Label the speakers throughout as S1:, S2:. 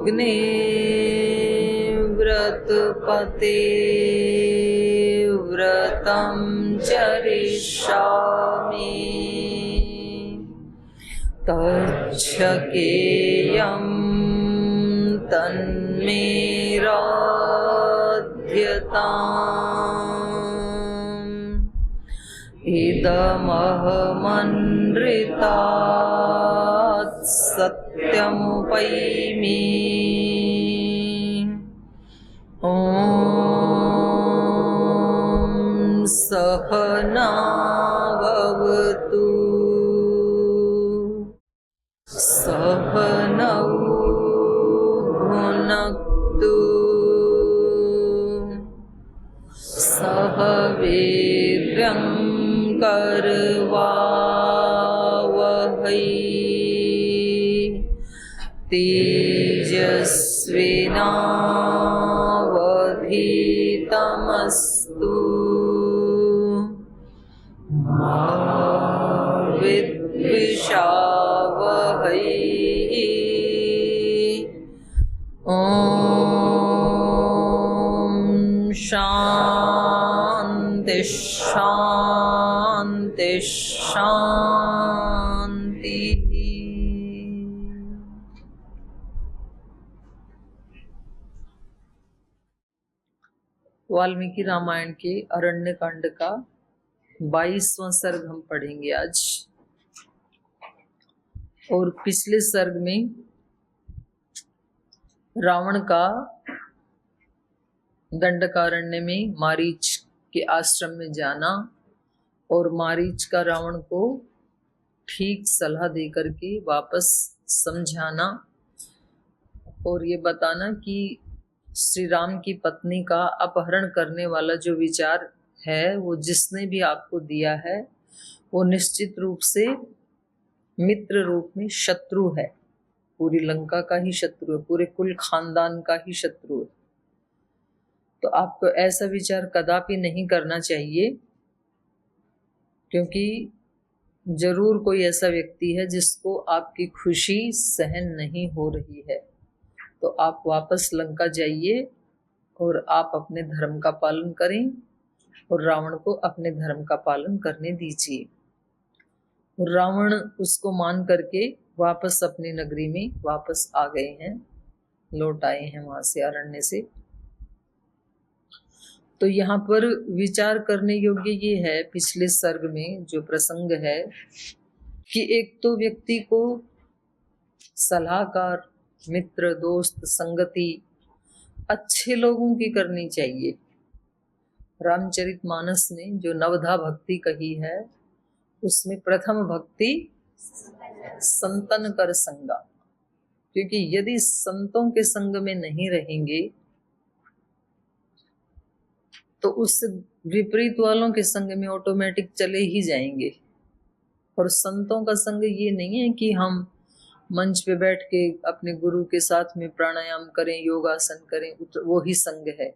S1: अग्ने व्रतपते व्रतं चरिष्यामि तच्छकेयं तन्मे राध्यताम् इदमहमनृतात् सत्यमुपैमि ॐ सहना भवतु सहनौ भुनक्तु सह वीर्यं करवावहै तेजस्विनावधीतमस्तु मा विद्विषावहै ॐ शान्ति शान्ति शान्ति। वाल्मीकि रामायण के अरण्य कांड का 22वां सर्ग हम पढ़ेंगे आज। और पिछले सर्ग में रावण का दंडकारण्य में मारीच के आश्रम में जाना और मारीच का रावण को ठीक सलाह देकर के वापस समझाना और ये बताना कि श्री राम की पत्नी का अपहरण करने वाला जो विचार है वो जिसने भी आपको दिया है वो निश्चित रूप से मित्र रूप में शत्रु है, पूरी लंका का ही शत्रु है, पूरे कुल खानदान का ही शत्रु है। तो आपको ऐसा विचार कदापि नहीं करना चाहिए, क्योंकि जरूर कोई ऐसा व्यक्ति है जिसको आपकी खुशी सहन नहीं हो रही है। तो आप वापस लंका जाइए और आप अपने धर्म का पालन करें और रावण को अपने धर्म का पालन करने दीजिए। रावण उसको मान करके वापस अपनी नगरी में वापस आ गए हैं, लौट आए हैं वहां से, अरण्य से। तो यहाँ पर विचार करने योग्य ये है, पिछले सर्ग में जो प्रसंग है कि एक तो व्यक्ति को सलाहकार, मित्र, दोस्त, संगति अच्छे लोगों की करनी चाहिए। रामचरितमानस में जो नवधा भक्ति कही है उसमें प्रथम भक्ति संतन कर संगा, क्योंकि यदि संतों के संग में नहीं रहेंगे तो उससे विपरीत वालों के संग में ऑटोमेटिक चले ही जाएंगे। और संतों का संग ये नहीं है कि हम मंच पे बैठ के अपने गुरु के साथ में प्राणायाम करें, योगासन करें, वो ही संग है।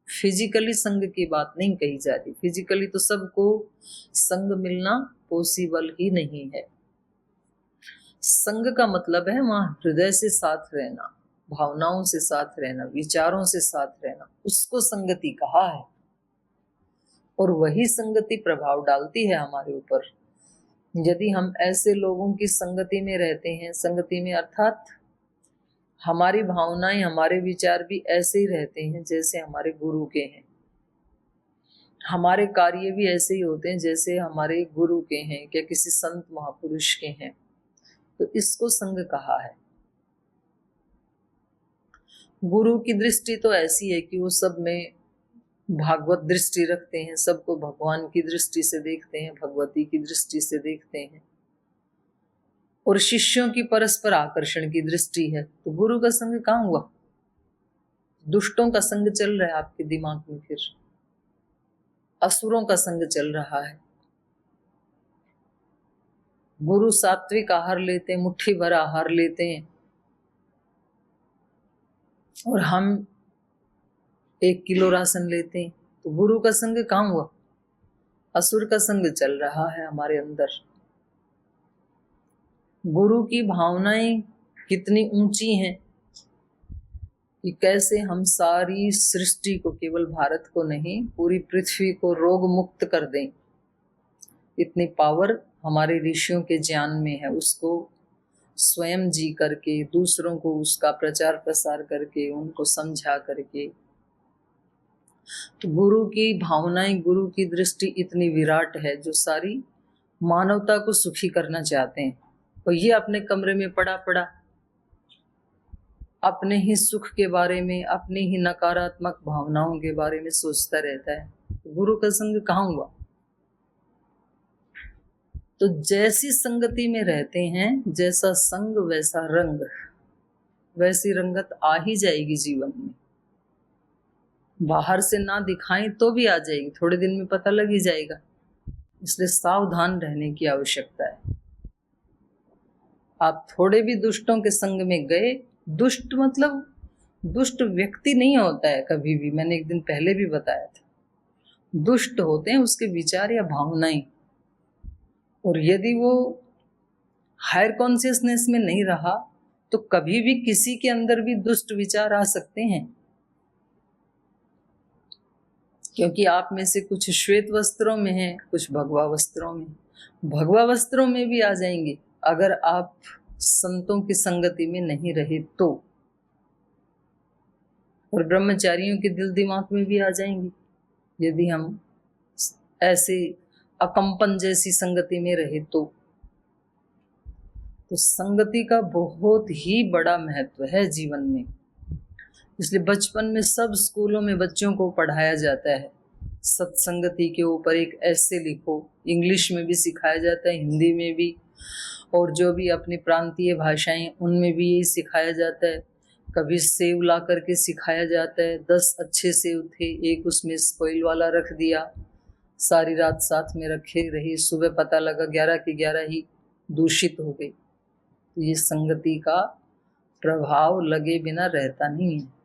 S1: फिजिकली संग की बात नहीं कही जा रही। फिजिकली तो सबको संग मिलना पॉसिबल ही नहीं है। संग का मतलब है वहां हृदय से साथ रहना, भावनाओं से साथ रहना, विचारों से साथ रहना, उसको संगति कहा है। और वही संगति प्रभाव डालती है हमारे ऊपर। यदि हम ऐसे लोगों की संगति में रहते हैं, संगति में अर्थात हमारी भावनाएं, हमारे विचार भी ऐसे ही रहते हैं जैसे हमारे गुरु के हैं, हमारे कार्य भी ऐसे ही होते हैं जैसे हमारे गुरु के हैं, क्या किसी संत महापुरुष के हैं। तो इसको संग कहा है। गुरु की दृष्टि तो ऐसी है कि वो सब में भागवत दृष्टि रखते हैं, सबको भगवान की दृष्टि से देखते हैं, भगवती की दृष्टि से देखते हैं। और शिष्यों की परस्पर आकर्षण की दृष्टि है। तो गुरु का संग कहाँ हुआ? दुष्टों का संग चल रहा है आपके दिमाग में, फिर असुरों का संग चल रहा है। गुरु सात्विक आहार लेते हैं, मुट्ठी भर आहार लेते हैं, और हम 1 किलो राशन लेते हैं। तो गुरु का संग कहाँ हुआ? असुर का संग चल रहा है हमारे अंदर। गुरु की भावनाएं कितनी ऊंची हैं, कि कैसे हम सारी सृष्टि को, केवल भारत को नहीं, पूरी पृथ्वी को रोग मुक्त कर दें। इतनी पावर हमारे ऋषियों के ज्ञान में है। उसको स्वयं जी करके, दूसरों को उसका प्रचार प्रसार करके, उनको समझा करके। तो गुरु की भावनाएं, गुरु की दृष्टि इतनी विराट है जो सारी मानवता को सुखी करना चाहते हैं। और ये अपने कमरे में पड़ा पड़ा अपने ही सुख के बारे में, अपनी ही नकारात्मक भावनाओं के बारे में सोचता रहता है। तो गुरु का संग कहाँ हुआ? तो जैसी संगति में रहते हैं, जैसा संग वैसा रंग, वैसी रंगत आ ही जाएगी जीवन में। बाहर से ना दिखाएं तो भी आ जाएगी, थोड़े दिन में पता लग ही जाएगा। इसलिए सावधान रहने की आवश्यकता है। आप थोड़े भी दुष्टों के संग में गए, दुष्ट मतलब दुष्ट व्यक्ति नहीं होता है कभी भी, मैंने एक दिन पहले भी बताया था। दुष्ट होते हैं उसके विचार या भावनाएं। और यदि वो हायर कॉन्शियसनेस में नहीं रहा तो कभी भी किसी के अंदर भी दुष्ट विचार आ सकते हैं। क्योंकि आप में से कुछ श्वेत वस्त्रों में हैं, कुछ भगवा वस्त्रों में। भगवा वस्त्रों में भी आ जाएंगे अगर आप संतों की संगति में नहीं रहे तो। और ब्रह्मचारियों के दिल दिमाग में भी आ जाएंगे यदि हम ऐसे अकंपन जैसी संगति में रहे तो संगति का बहुत ही बड़ा महत्व है जीवन में। इसलिए बचपन में सब स्कूलों में बच्चों को पढ़ाया जाता है, सत्संगति के ऊपर एक ऐसे लिखो। इंग्लिश में भी सिखाया जाता है, हिंदी में भी, और जो भी अपनी प्रांतीय भाषाएं उनमें भी यही सिखाया जाता है। कभी सेव ला करके सिखाया जाता है, 10 अच्छे सेव थे, एक उसमें स्पॉइल वाला रख दिया, सारी रात साथ में रखे रही, सुबह पता लगा 11 की 11 ही दूषित हो गई। ये संगति का प्रभाव लगे बिना रहता नहीं है।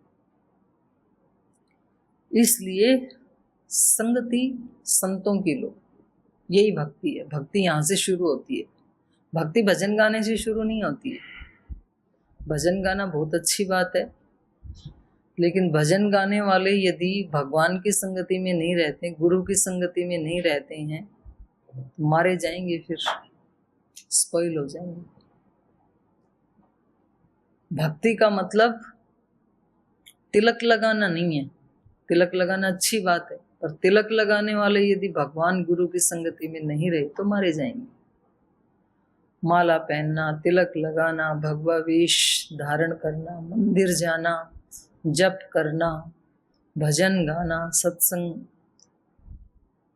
S1: इसलिए संगति संतों की लो, यही भक्ति है। भक्ति यहाँ से शुरू होती है। भक्ति भजन गाने से शुरू नहीं होती है। भजन गाना बहुत अच्छी बात है, लेकिन भजन गाने वाले यदि भगवान की संगति में नहीं रहते, गुरु की संगति में नहीं रहते हैं, तो मारे जाएंगे, फिर स्पॉइल हो जाएंगे। भक्ति का मतलब तिलक लगाना नहीं है। तिलक लगाना अच्छी बात है, पर तिलक लगाने वाले यदि भगवान गुरु की संगति में नहीं रहे तो मारे जाएंगे। माला पहनना, तिलक लगाना, भगवा वेश धारण करना, मंदिर जाना, जप करना, भजन गाना,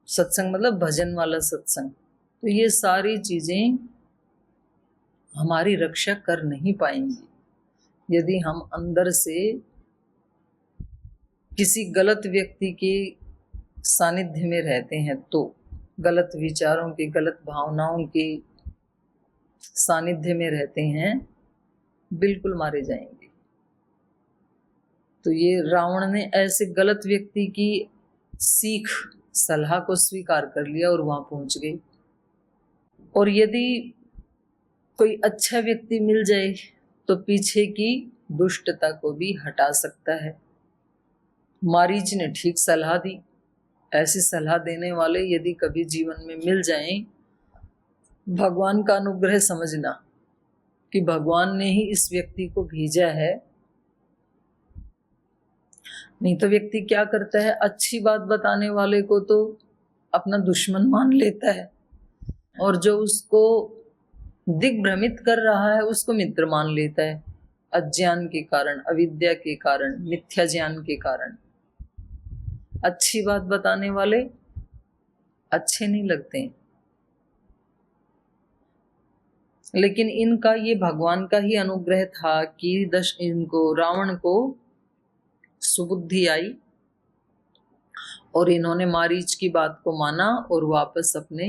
S1: सत्संग मतलब भजन वाला सत्संग, तो ये सारी चीजें हमारी रक्षा कर नहीं पाएंगी यदि हम अंदर से किसी गलत व्यक्ति के सानिध्य में रहते हैं तो। गलत विचारों के, गलत भावनाओं के सानिध्य में रहते हैं, बिल्कुल मारे जाएंगे। तो ये रावण ने ऐसे गलत व्यक्ति की सीख, सलाह को स्वीकार कर लिया और वहां पहुंच गए। और यदि कोई अच्छा व्यक्ति मिल जाए तो पीछे की दुष्टता को भी हटा सकता है। मारीच ने ठीक सलाह दी। ऐसी सलाह देने वाले यदि कभी जीवन में मिल जाएं, भगवान का अनुग्रह समझना कि भगवान ने ही इस व्यक्ति को भेजा है। नहीं तो व्यक्ति क्या करता है, अच्छी बात बताने वाले को तो अपना दुश्मन मान लेता है, और जो उसको दिग्भ्रमित कर रहा है उसको मित्र मान लेता है। अज्ञान के कारण, अविद्या के कारण, मिथ्या ज्ञान के कारण अच्छी बात बताने वाले अच्छे नहीं लगते हैं। लेकिन इनका ये भगवान का ही अनुग्रह था कि इनको रावण को सुबुद्धि आई और इन्होंने मारीच की बात को माना और वापस अपने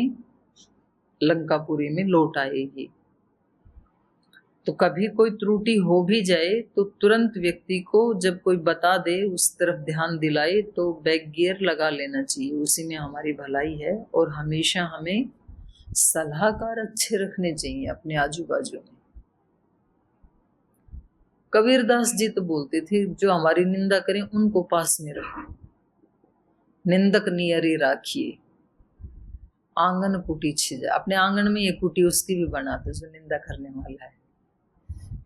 S1: लंकापुरी में लौट आएगी। तो कभी कोई त्रुटि हो भी जाए तो तुरंत व्यक्ति को जब कोई बता दे, उस तरफ ध्यान दिलाए, तो बैक गियर लगा लेना चाहिए। उसी में हमारी भलाई है। और हमेशा हमें सलाहकार अच्छे रखने चाहिए अपने आजू बाजू में। कबीरदास जी तो बोलते थे जो हमारी निंदा करें उनको पास में रखो, निंदक नियरी राखिए, आंगन कुटी छिजा। अपने आंगन में ये कुटी उसकी भी बना दो जो निंदा करने वाला है,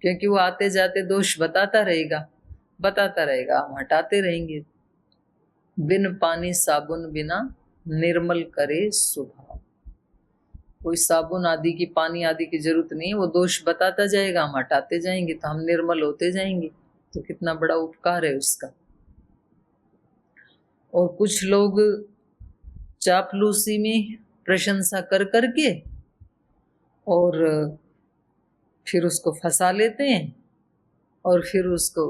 S1: क्योंकि वो आते जाते दोष बताता रहेगा, हम हटाते रहेंगे। बिन पानी साबुन बिना निर्मल करे स्वभाव। कोई साबुन आदि की, पानी आदि की जरूरत नहीं है, वो दोष बताता जाएगा, हम हटाते जाएंगे तो हम निर्मल होते जाएंगे। तो कितना बड़ा उपकार है उसका। और कुछ लोग चापलूसी में प्रशंसा कर करके और फिर उसको फंसा लेते हैं और फिर उसको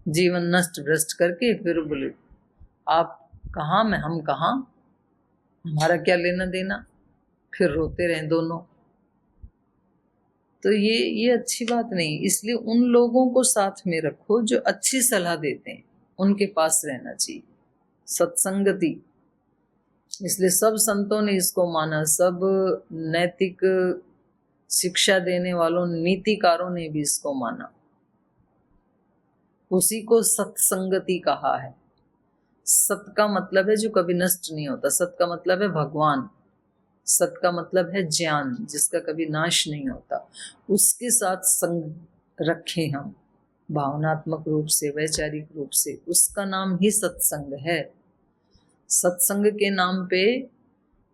S1: जीवन नष्ट भ्रष्ट करके फिर बोले आप कहाँ मैं हम कहाँ, हमारा क्या लेना देना, फिर रोते रहे दोनों। तो ये अच्छी बात नहीं। इसलिए उन लोगों को साथ में रखो जो अच्छी सलाह देते हैं, उनके पास रहना चाहिए, सत्संगति। इसलिए सब संतों ने इसको माना, सब नैतिक शिक्षा देने वालों, नीतिकारों ने भी इसको माना। उसी को सत्संगति कहा है। सत का मतलब है जो कभी नष्ट नहीं होता, सत का मतलब है भगवान, सत का मतलब है ज्ञान जिसका कभी नाश नहीं होता। उसके साथ संग रखें हम भावनात्मक रूप से, वैचारिक रूप से, उसका नाम ही सत्संग है। सत्संग के नाम पे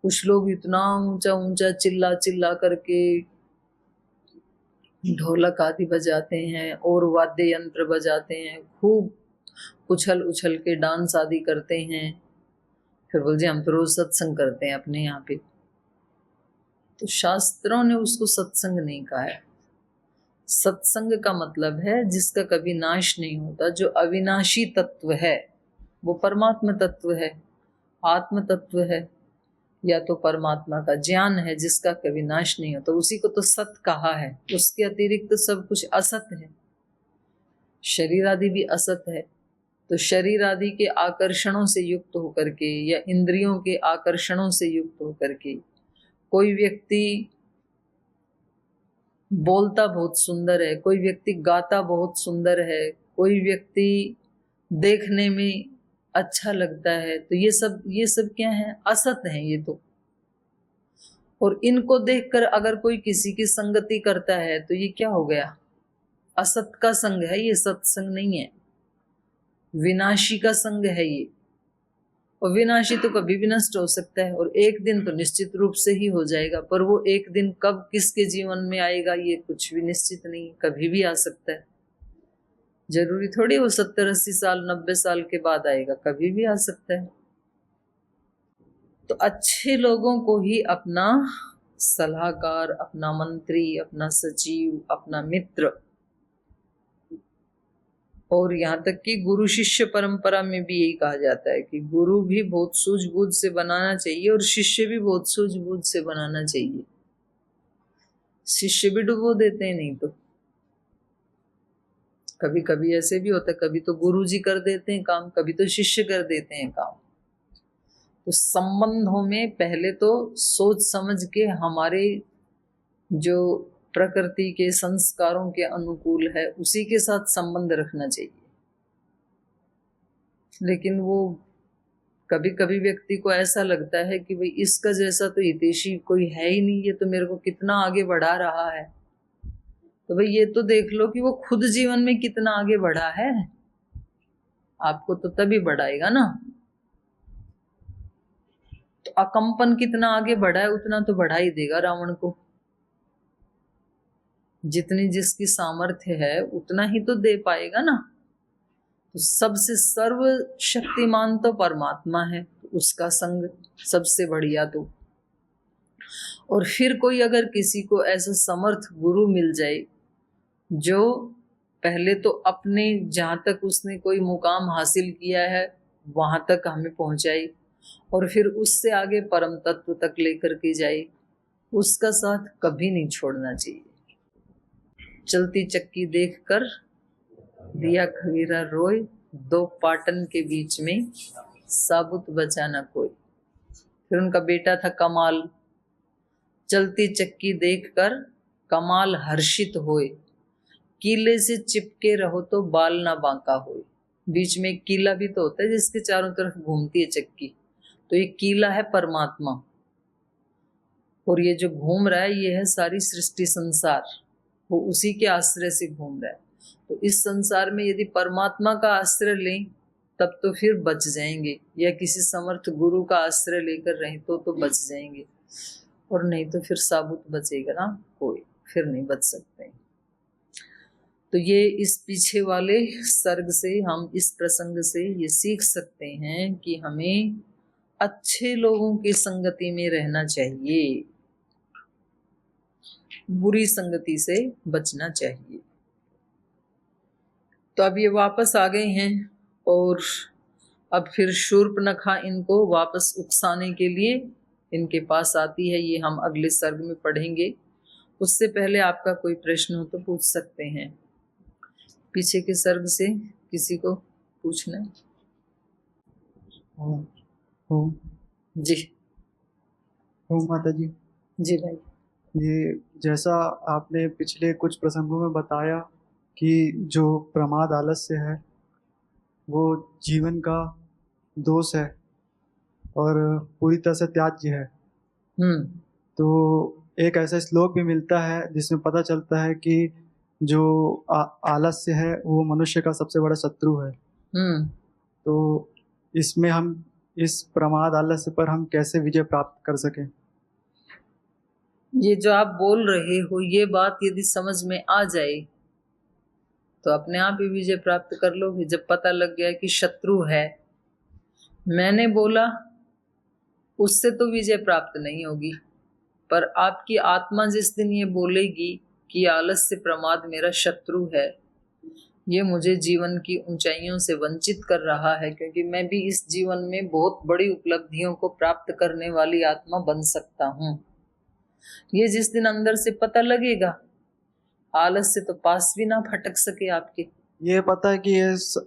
S1: कुछ लोग इतना ऊंचा ऊंचा चिल्ला चिल्ला करके ढोलक आदि बजाते हैं और वाद्य यंत्र बजाते हैं, खूब उछल उछल के डांस आदि करते हैं, फिर बोलते हम तो रोज सत्संग करते हैं अपने यहाँ पे। तो शास्त्रों ने उसको सत्संग नहीं कहा है। सत्संग का मतलब है जिसका कभी नाश नहीं होता, जो अविनाशी तत्व है, वो परमात्मा तत्व है, आत्म तत्व है, या तो परमात्मा का ज्ञान है जिसका कभी नाश नहीं होता, उसी को तो सत कहा है। उसके अतिरिक्त तो सब कुछ असत है। शरीर आदि भी असत है। तो शरीर आदि के आकर्षणों से युक्त होकर के या इंद्रियों के आकर्षणों से युक्त होकर के कोई व्यक्ति बोलता बहुत सुंदर है, कोई व्यक्ति गाता बहुत सुंदर है, कोई व्यक्ति देखने में अच्छा लगता है, तो ये सब क्या है, असत है ये तो। और इनको देखकर अगर कोई किसी की संगति करता है तो ये क्या हो गया, असत का संग है, ये सत्संग नहीं है, विनाशी का संग है ये। और विनाशी तो कभी भी नष्ट हो सकता है और एक दिन तो निश्चित रूप से ही हो जाएगा, पर वो एक दिन कब किसके जीवन में आएगा ये कुछ भी निश्चित नहीं, कभी भी आ सकता है। जरूरी थोड़ी वो 70-80 साल 90 साल के बाद आएगा, कभी भी आ सकता है। तो अच्छे लोगों को ही अपना सलाहकार, अपना मंत्री, अपना सचिव, अपना मित्र, और यहाँ तक कि गुरु शिष्य परंपरा में भी यही कहा जाता है कि गुरु भी बहुत सूझबूझ से बनाना चाहिए और शिष्य भी बहुत सूझबूझ से बनाना चाहिए। शिष्य भी डुबो देते हैं, नहीं तो कभी कभी ऐसे भी होता है, कभी तो गुरु जी कर देते हैं काम, कभी तो शिष्य कर देते हैं काम। तो संबंधों में पहले तो सोच समझ के हमारे जो प्रकृति के संस्कारों के अनुकूल है उसी के साथ संबंध रखना चाहिए। लेकिन वो कभी कभी व्यक्ति को ऐसा लगता है कि भाई इसका जैसा तो हितैषी कोई है ही नहीं, ये तो मेरे को कितना आगे बढ़ा रहा है। तो भाई ये तो देख लो कि वो खुद जीवन में कितना आगे बढ़ा है, आपको तो तभी बढ़ाएगा ना। तो अकंपन कितना आगे बढ़ा है उतना तो बढ़ा ही देगा रावण को, जितनी जिसकी सामर्थ्य है उतना ही तो दे पाएगा ना। तो सबसे सर्वशक्तिमान तो परमात्मा है, तो उसका संग सबसे बढ़िया। तो और फिर कोई अगर किसी को ऐसा समर्थ गुरु मिल जाए जो पहले तो अपने जहां तक उसने कोई मुकाम हासिल किया है वहां तक हमें पहुंचाए और फिर उससे आगे परम तत्व तक लेकर के जाए, उसका साथ कभी नहीं छोड़ना चाहिए। चलती चक्की देखकर दिया खबीरा रोए, दो पाटन के बीच में साबुत बचा न कोई। फिर उनका बेटा था कमाल। चलती चक्की देखकर कमाल हर्षित होए कीले से चिपके रहो तो बाल ना बांका हो। बीच में एक कीला भी तो होता है जिसके चारों तरफ घूमती है चक्की, तो ये कीला है परमात्मा, और ये जो घूम रहा है ये है सारी सृष्टि संसार, वो उसी के आश्रय से घूम रहा है। तो इस संसार में यदि परमात्मा का आश्रय लें तब तो फिर बच जाएंगे, या किसी समर्थ गुरु का आश्रय लेकर रहें तो बच जाएंगे, और नहीं तो फिर साबुत बचेगा ना कोई, फिर नहीं बच सकते। तो ये इस पीछे वाले सर्ग से हम, इस प्रसंग से ये सीख सकते हैं कि हमें अच्छे लोगों की संगति में रहना चाहिए, बुरी संगति से बचना चाहिए। तो अब ये वापस आ गए हैं, और अब फिर शूर्पणखा इनको वापस उकसाने के लिए इनके पास आती है। ये हम अगले सर्ग में पढ़ेंगे। उससे पहले आपका कोई प्रश्न हो तो पूछ सकते हैं। पीछे के सर्ग से किसी को पूछना है? जी
S2: माता जी।
S1: जी भाई।
S2: ये जैसा आपने पिछले कुछ प्रसंगों में बताया कि जो प्रमाद आलस्य है वो जीवन का दोष है और पूरी तरह से त्याज्य है, तो एक ऐसा श्लोक भी मिलता है जिसमें पता चलता है कि जो आलस्य है वो मनुष्य का सबसे बड़ा शत्रु है। तो इसमें हम इस प्रमाद आलस्य पर हम कैसे विजय प्राप्त कर सकें?
S1: ये जो आप बोल रहे हो ये बात यदि समझ में आ जाए तो अपने आप ही विजय प्राप्त कर लोगे। जब पता लग गया कि शत्रु है, मैंने बोला, उससे तो विजय प्राप्त नहीं होगी, पर आपकी आत्मा जिस दिन ये बोलेगी कि आलस्य प्रमाद मेरा शत्रु है, ये मुझे जीवन की ऊंचाइयों से वंचित कर रहा है, क्योंकि मैं भी इस जीवन में बहुत बड़ी उपलब्धियों को प्राप्त करने वाली आत्मा बन सकता हूँ, ये जिस दिन अंदर से पता लगेगा, आलस्य तो पास भी ना फटक सके आपके।
S2: ये पता है कि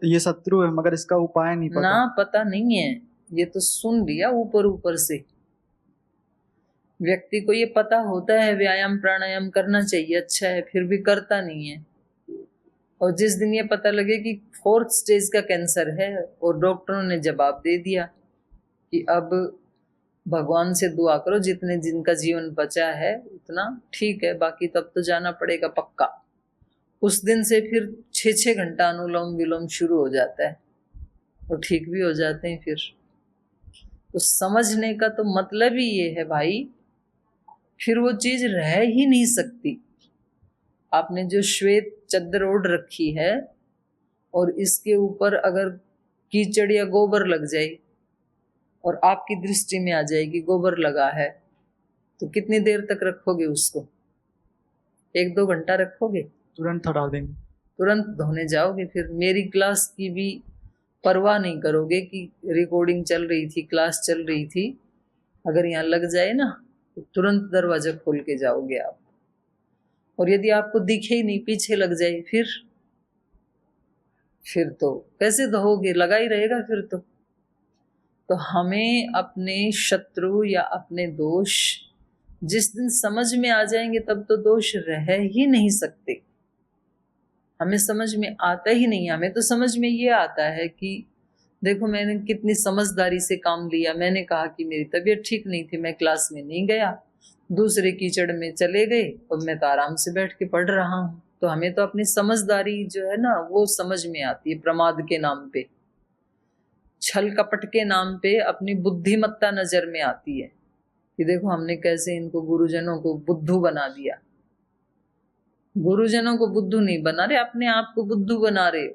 S2: ये शत्रु है, मगर इसका उपाय नहीं पता।
S1: ना पता नहीं है, ये तो सुन लिया ऊपर ऊपर से। व्यक्ति को ये पता होता है व्यायाम प्राणायाम करना चाहिए, अच्छा है, फिर भी करता नहीं है। और जिस दिन ये पता लगे कि 4th स्टेज का कैंसर है और डॉक्टरों ने जवाब दे दिया कि अब भगवान से दुआ करो, जितने दिन का जीवन बचा है उतना ठीक है, बाकी तब तो जाना पड़ेगा पक्का, उस दिन से फिर 6-6 घंटा अनुलोम विलोम शुरू हो जाता है और ठीक भी हो जाते हैं। फिर तो समझने का तो मतलब ही ये है भाई, फिर वो चीज रह ही नहीं सकती। आपने जो श्वेत चद्दर ओढ़ रखी है और इसके ऊपर अगर कीचड़ या गोबर लग जाए और आपकी दृष्टि में आ जाएगी गोबर लगा है, तो कितनी देर तक रखोगे उसको? 1-2 घंटा रखोगे?
S2: तुरंत हटा देंगे,
S1: तुरंत धोने जाओगे। फिर मेरी क्लास की भी परवाह नहीं करोगे कि रिकॉर्डिंग चल रही थी, क्लास चल रही थी, अगर यहाँ लग जाए ना तो तुरंत दरवाजा खोल के जाओगे आप। और यदि आपको दिखे ही नहीं, पीछे लग जाए, फिर तो कैसे धोओगे? लगा ही रहेगा फिर तो हमें अपने शत्रु या अपने दोष जिस दिन समझ में आ जाएंगे तब तो दोष रह ही नहीं सकते। हमें समझ में आता ही नहीं। हमें तो समझ में ये आता है कि देखो मैंने कितनी समझदारी से काम लिया, मैंने कहा कि मेरी तबीयत ठीक नहीं थी, मैं क्लास में नहीं गया, दूसरे कीचड़ में चले गए और मैं तो आराम से बैठ के पढ़ रहा हूँ। तो हमें तो अपनी समझदारी जो है ना वो समझ में आती है। प्रमाद के नाम पे, छल कपट के नाम पे अपनी बुद्धिमत्ता नजर में आती है कि देखो हमने कैसे इनको गुरुजनों को बुद्धू बना दिया। गुरुजनों को बुद्धू नहीं बना रहे, अपने आप को बुद्धू बना रहे।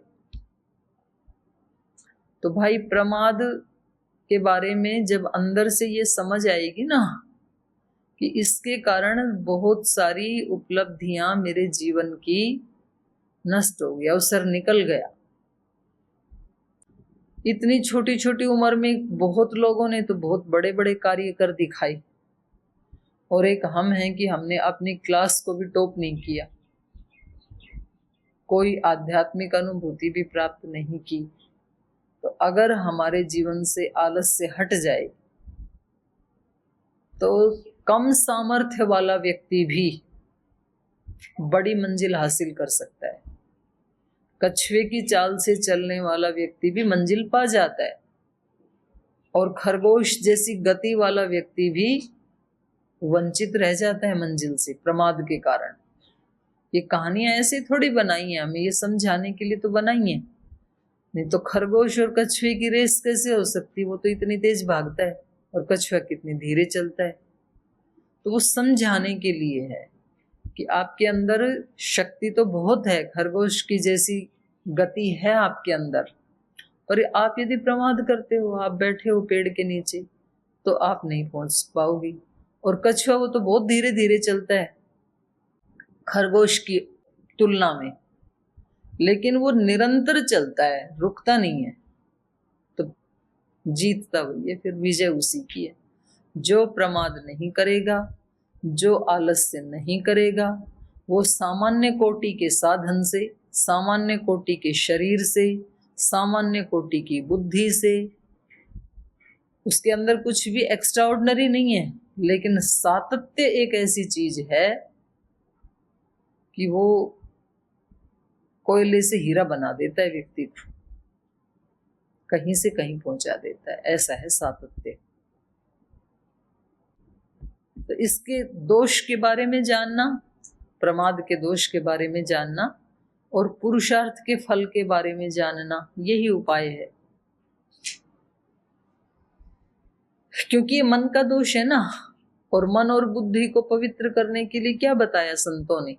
S1: तो भाई प्रमाद के बारे में जब अंदर से ये समझ आएगी ना कि इसके कारण बहुत सारी उपलब्धियां मेरे जीवन की नष्ट हो गई, अवसर निकल गया। इतनी छोटी छोटी उम्र में बहुत लोगों ने तो बहुत बड़े बड़े कार्य कर दिखाए, और एक हम हैं कि हमने अपनी क्लास को भी टॉप नहीं किया, कोई आध्यात्मिक अनुभूति भी प्राप्त नहीं की। तो अगर हमारे जीवन से आलस्य हट जाए तो कम सामर्थ्य वाला व्यक्ति भी बड़ी मंजिल हासिल कर सकता है। कछुए की चाल से चलने वाला व्यक्ति भी मंजिल पा जाता है, और खरगोश जैसी गति वाला व्यक्ति भी वंचित रह जाता है मंजिल से प्रमाद के कारण। ये कहानियां ऐसे थोड़ी बनाई हैं, हमें ये समझाने के लिए तो बनाई हैं। नहीं तो खरगोश और कछुए की रेस कैसे हो सकती? वो तो इतनी तेज भागता है और कछुआ कितनी धीरे चलता है। तो वो समझाने के लिए है कि आपके अंदर शक्ति तो बहुत है, खरगोश की जैसी गति है आपके अंदर, पर आप यदि प्रमाद करते हो, आप बैठे हो पेड़ के नीचे, तो आप नहीं पहुंच पाओगे। और कछुआ वो तो बहुत धीरे धीरे चलता है खरगोश की तुलना में, लेकिन वो निरंतर चलता है, रुकता नहीं है, तो जीतता वही है, फिर विजय उसी की है। जो प्रमाद नहीं करेगा, जो आलस्य नहीं करेगा, वो सामान्य कोटि के साधन से, सामान्य कोटि के शरीर से, सामान्य कोटि की बुद्धि से, उसके अंदर कुछ भी एक्स्ट्राऑर्डिनरी नहीं है, लेकिन सातत्य एक ऐसी चीज है कि वो कोयले से हीरा बना देता है व्यक्ति को, कहीं से कहीं पहुंचा देता है। ऐसा है सातत्य। तो इसके दोष के बारे में जानना, प्रमाद के दोष के बारे में जानना और पुरुषार्थ के फल के बारे में जानना, यही उपाय है। क्योंकि ये मन का दोष है ना, और मन और बुद्धि को पवित्र करने के लिए क्या बताया संतों ने?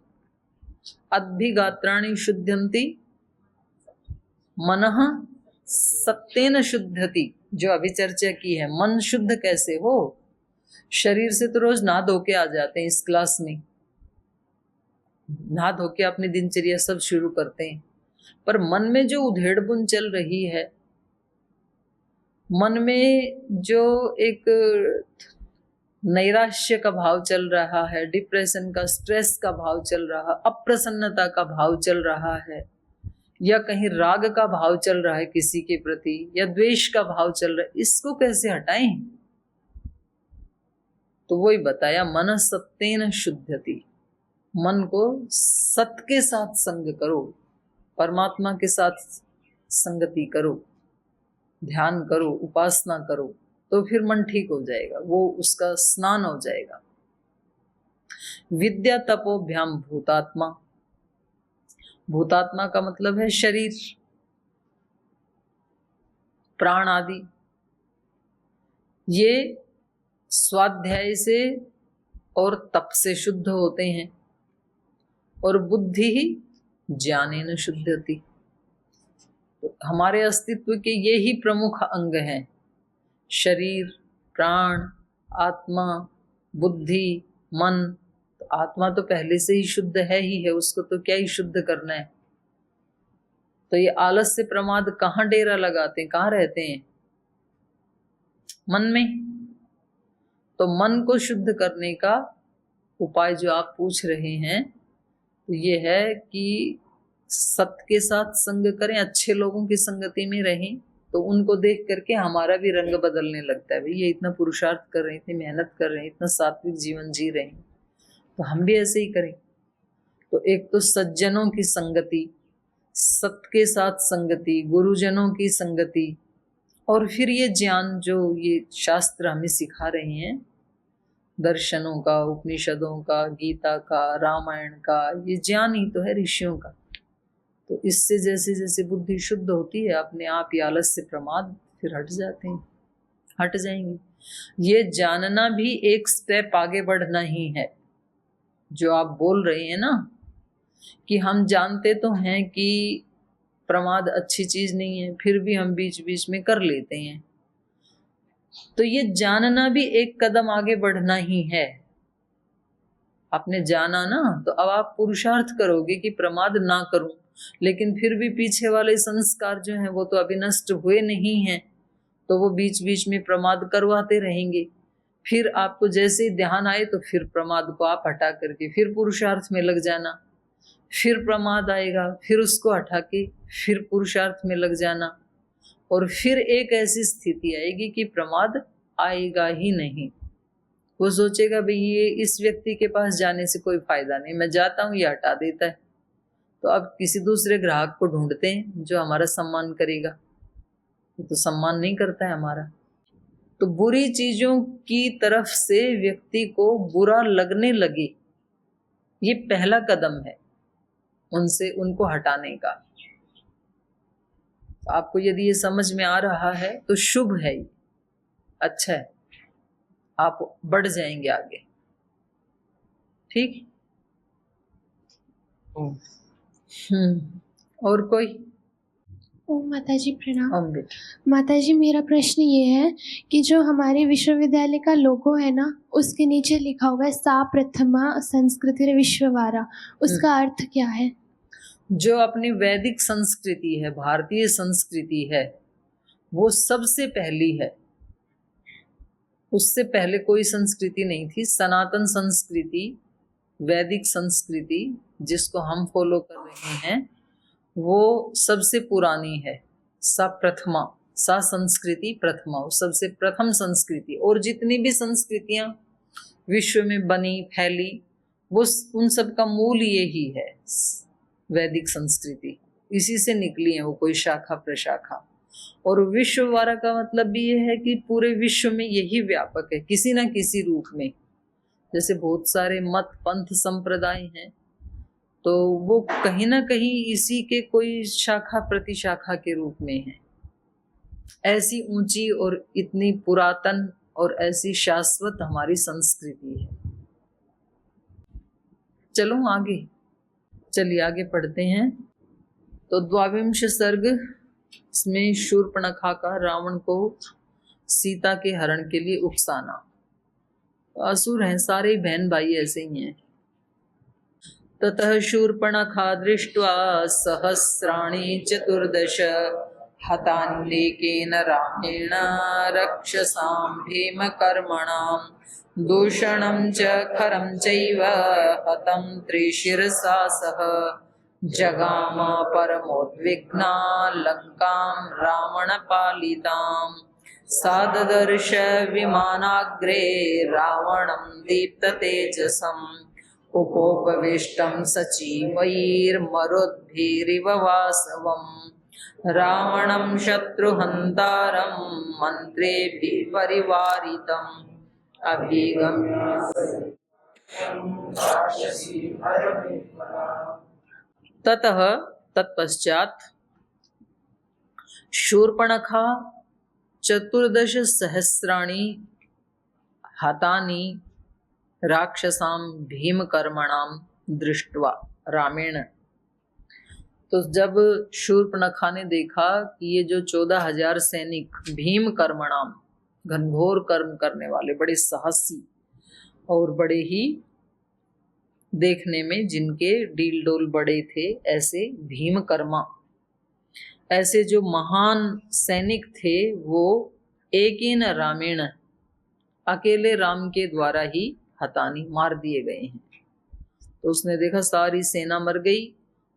S1: अद्भिगात्राणि शुद्ध्यन्ति मनः सत्तेन शुद्धति, जो अभी चर्चा की है। मन शुद्ध कैसे हो? शरीर से तो रोज नहा धो के आ जाते हैं, इस क्लास में नहा धो के अपनी दिनचर्या सब शुरू करते हैं, पर मन में जो उधेड़ बुन चल रही है, मन में जो एक नैराश्य का भाव चल रहा है, डिप्रेशन का, स्ट्रेस का भाव चल रहा, अप्रसन्नता का भाव चल रहा है, या कहीं राग का भाव चल रहा है किसी के प्रति, या द्वेष का भाव चल रहा है, इसको कैसे हटाएं? तो वही बताया, मन सत्तेन शुद्धति। मन को सत के साथ संग करो, परमात्मा के साथ संगति करो, ध्यान करो, उपासना करो, तो फिर मन ठीक हो जाएगा, वो उसका स्नान हो जाएगा। विद्या तपोभ्याम भूतात्मा। भूतात्मा का मतलब है शरीर, प्राण आदि। ये स्वाध्याय से और तप से शुद्ध होते हैं, और बुद्धि ही ज्ञानेन शुद्धति। तो हमारे अस्तित्व के ये ही प्रमुख अंग हैं, शरीर, प्राण, आत्मा, बुद्धि, मन। तो आत्मा तो पहले से ही शुद्ध है ही है, उसको तो क्या ही शुद्ध करना है। तो ये आलस्य प्रमाद कहाँ डेरा लगाते हैं, कहाँ रहते हैं? मन में। तो मन को शुद्ध करने का उपाय जो आप पूछ रहे हैं, तो ये है कि सत के साथ संग करें, अच्छे लोगों की संगति में रहें, तो उनको देख करके हमारा भी रंग बदलने लगता है। भाई ये इतना पुरुषार्थ कर रहे हैं, इतनी मेहनत कर रहे हैं, इतना सात्विक जीवन जी रहे हैं, तो हम भी ऐसे ही करें। तो एक तो सज्जनों की संगति, सत के साथ संगति, गुरुजनों की संगति, और फिर ये ज्ञान जो ये शास्त्र हमें सिखा रहे हैं, दर्शनों का, उपनिषदों का, गीता का, रामायण का, ये ज्ञान ही तो है ऋषियों का। तो इससे जैसे जैसे बुद्धि शुद्ध होती है, अपने आप ही आलस्य प्रमाद फिर हट जाते हैं, हट जाएंगे। ये जानना भी एक स्टेप आगे बढ़ना ही है। जो आप बोल रहे हैं ना कि हम जानते तो हैं कि प्रमाद अच्छी चीज नहीं है, फिर भी हम बीच बीच में कर लेते हैं, तो ये जानना भी एक कदम आगे बढ़ना ही है। आपने जाना ना, तो अब आप पुरुषार्थ करोगे कि प्रमाद ना करूं, लेकिन फिर भी पीछे वाले संस्कार जो हैं वो तो अभी नष्ट हुए नहीं हैं, तो वो बीच बीच में प्रमाद करवाते रहेंगे। फिर आपको जैसे ही ध्यान आए तो फिर प्रमाद को आप हटा करके फिर पुरुषार्थ में लग जाना, फिर प्रमाद आएगा, फिर उसको हटा के फिर पुरुषार्थ में लग जाना, और फिर एक ऐसी स्थिति आएगी कि प्रमाद आएगा ही नहीं। वो सोचेगा भाई ये इस व्यक्ति के पास जाने से कोई फायदा नहीं, मैं जाता हूँ ये हटा देता है, तो अब किसी दूसरे ग्राहक को ढूंढते हैं जो हमारा सम्मान करेगा, तो सम्मान नहीं करता है हमारा। तो बुरी चीजों की तरफ से व्यक्ति को बुरा लगने लगे, ये पहला कदम है उनको हटाने का। आपको यदि ये समझ में आ रहा है तो शुभ है, अच्छा है, आप बढ़ जाएंगे आगे। ठीक। और कोई?
S3: ओम माता जी प्रणाम।
S1: ओम बेटा।
S3: माता जी मेरा प्रश्न ये है कि जो हमारे विश्वविद्यालय का लोगो है ना, उसके नीचे लिखा हुआ है सा प्रथमा संस्कृति विश्ववारा, उसका अर्थ क्या है?
S1: जो अपनी वैदिक संस्कृति है, भारतीय संस्कृति है, वो सबसे पहली है। उससे पहले कोई संस्कृति नहीं थी। सनातन संस्कृति, वैदिक संस्कृति जिसको हम फॉलो कर रहे हैं, वो सबसे पुरानी है। सा प्रथमा, सा संस्कृति प्रथमा, वो सबसे प्रथम संस्कृति। और जितनी भी संस्कृतियां विश्व में बनी फैली, वो उन सब का मूल यही है, वैदिक संस्कृति। इसी से निकली है वो, कोई शाखा प्रशाखा। और विश्ववारा का मतलब भी ये है कि पूरे विश्व में यही व्यापक है किसी ना किसी रूप में। जैसे बहुत सारे मत पंथ संप्रदाय हैं, तो वो कहीं ना कहीं इसी के कोई शाखा प्रतिशाखा के रूप में है। ऐसी ऊंची और इतनी पुरातन और ऐसी शाश्वत हमारी संस्कृति है। चलो आगे, चलिए आगे पढ़ते हैं। तो द्वाविंश सर्ग, इसमें शूर्पणखा का रावण को सीता के हरण के लिए उकसाना। तो असुर हैं, सारे बहन भाई ऐसे ही हैं। ततः शूर्पणखा दृष्ट्वा सहस्राणि चतुर्दश हतान्येकेन रामेण रक्षसां भीमकर्मणां दूषणं च खरं चैव हतं त्रिशिरसा सह जगाम परमोद्विग्ना लंकां रावणपालितां साददर्श विमानाग्रे रावणं दीप्ततेजसम् उपोपविष्टं सचिवैर्मरुद्भिरिव वासवम् रावणं शत्रुहन्तारं मन्त्रेभिः परिवारितम् अभिगम्य ततः तत्पश्चात शूर्पणखा 14 सहस्राणि हतानि राक्षसां भीमकर्मणां दृष्ट्वा रामेण। तो जब शूर्पणखा ने देखा कि ये जो 14,000 सैनिक भीमकर्मणाम, घनघोर कर्म करने वाले, बड़े साहसी और बड़े ही देखने में जिनके डील डोल बड़े थे, ऐसे भीमकर्मा, ऐसे जो महान सैनिक थे, वो एकेन रामेण, अकेले राम के द्वारा ही हतानी, मार दिए गए हैं। तो उसने देखा सारी सेना मर गई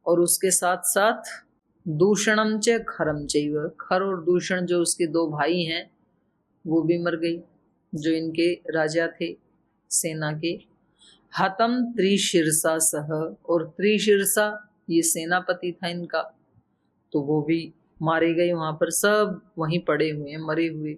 S1: और उसके साथ साथ दूषणम च खरम चैव, खर और दूषण जो उसके 2 भाई हैं वो भी मर गई, जो इनके राजा थे सेना के। हतम त्रिशिरसा सह, और त्रिशिरसा ये सेनापति था इनका, तो वो भी मारे गए। वहां पर सब वहीं पड़े हुए हैं, मरे हुए।